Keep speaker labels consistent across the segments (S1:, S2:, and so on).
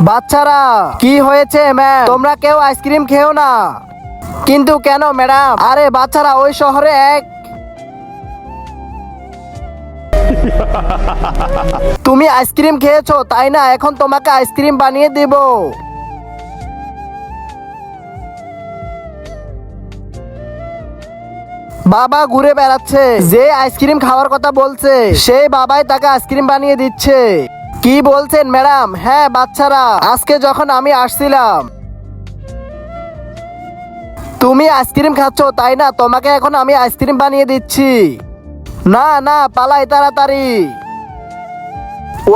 S1: বাচ্চারা কি হয়েছে ম্যাম? তোমরা কেউ আইসক্রিম খেও না? কিন্তু কেন ম্যাডাম? আরে বাচ্চারা ওই শহরে তুমি আইসক্রিম খেয়েছো তাই না? এখন তোমাকে আইসক্রিম বানিয়ে দিব। বাবা ঘুরে বেড়াচ্ছে, যে আইসক্রিম খাওয়ার কথা বলছে সেই বাবাই তাকে আইসক্রিম বানিয়ে দিচ্ছে। কি বলছেন ম্যাডাম? হ্যাঁ বাচ্চারা, আজকে যখন আমি আসছিলাম তুমি আইসক্রিম খাচ্ছ তাই না? তোমাকে এখন আমি আইসক্রিম বানিয়ে দিচ্ছি। না না, পালাই তাড়াতাড়ি।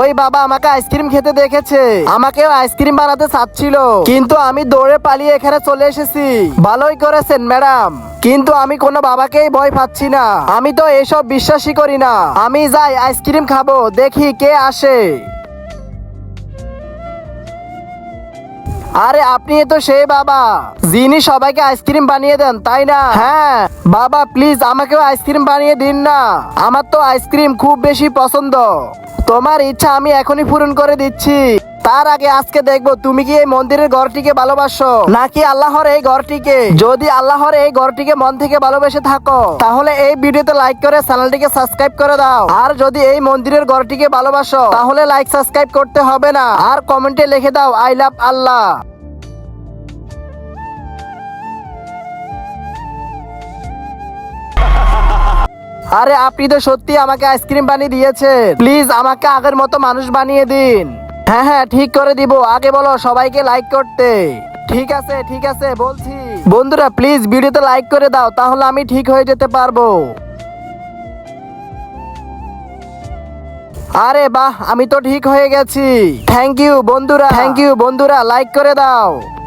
S1: ওই বাবা আমাকে আইসক্রিম খেতে দেখেছে, আমাকেও আইসক্রিম বানাতে চাচ্ছিল, কিন্তু আমি দৌড়ে পালিয়ে এখানে চলে এসেছি। ভালোই করেছেন ম্যাডাম, কিন্তু আমি কোনো বাবাকেই ভয় পাচ্ছি না। আমি তো এসব বিশ্বাসই করি না। আমি যাই আইসক্রিম খাবো, দেখি কে আসে। আরে আপনি তো সেই বাবা যিনি সবাইকে আইসক্রিম বানিয়ে দেন তাই না? হ্যাঁ বাবা, প্লিজ আমাকেও আইসক্রিম বানিয়ে দিন না। আমার তো আইসক্রিম খুব বেশি পছন্দ। তোমার ইচ্ছা আমি এখনই পূরণ করে দিচ্ছি। তার আগে আজকে দেখবো তুমি কি এই মন্দিরের ঘরটিকে ভালোবাসো নাকি আল্লাহর এই ঘরটিকে। যদি আল্লাহর এই ঘরটিকে মন থেকে ভালোবেসে থাকো তাহলে এই ভিডিওতে লাইক করে চ্যানেলটিকে সাবস্ক্রাইব করে দাও। আর যদি এই মন্দিরের ঘরটিকে ভালোবাসো তাহলে লাইক সাবস্ক্রাইব করতে হবে না, আর কমেন্টে লিখে দাও আই লাভ আল্লাহ। আরে আপনি তো সত্যি আমাকে আইসক্রিম বানিয়ে দিয়েছেন, প্লিজ আমাকে আগের মতো মানুষ বানিয়ে দিন। হ্যাঁ হ্যাঁ ঠিক করে দিব, আগে বলো সবাইকে লাইক করতে। ঠিক আছে ঠিক আছে বলছি। বন্ধুরা প্লিজ ভিডিওতে লাইক করে দাও, তাহলে আমি ঠিক হয়ে যেতে পারবো। আরে বাহ, আমি তো ঠিক হয়ে গেছি। থ্যাংক ইউ বন্ধুরা, থ্যাংক ইউ বন্ধুরা, লাইক করে দাও।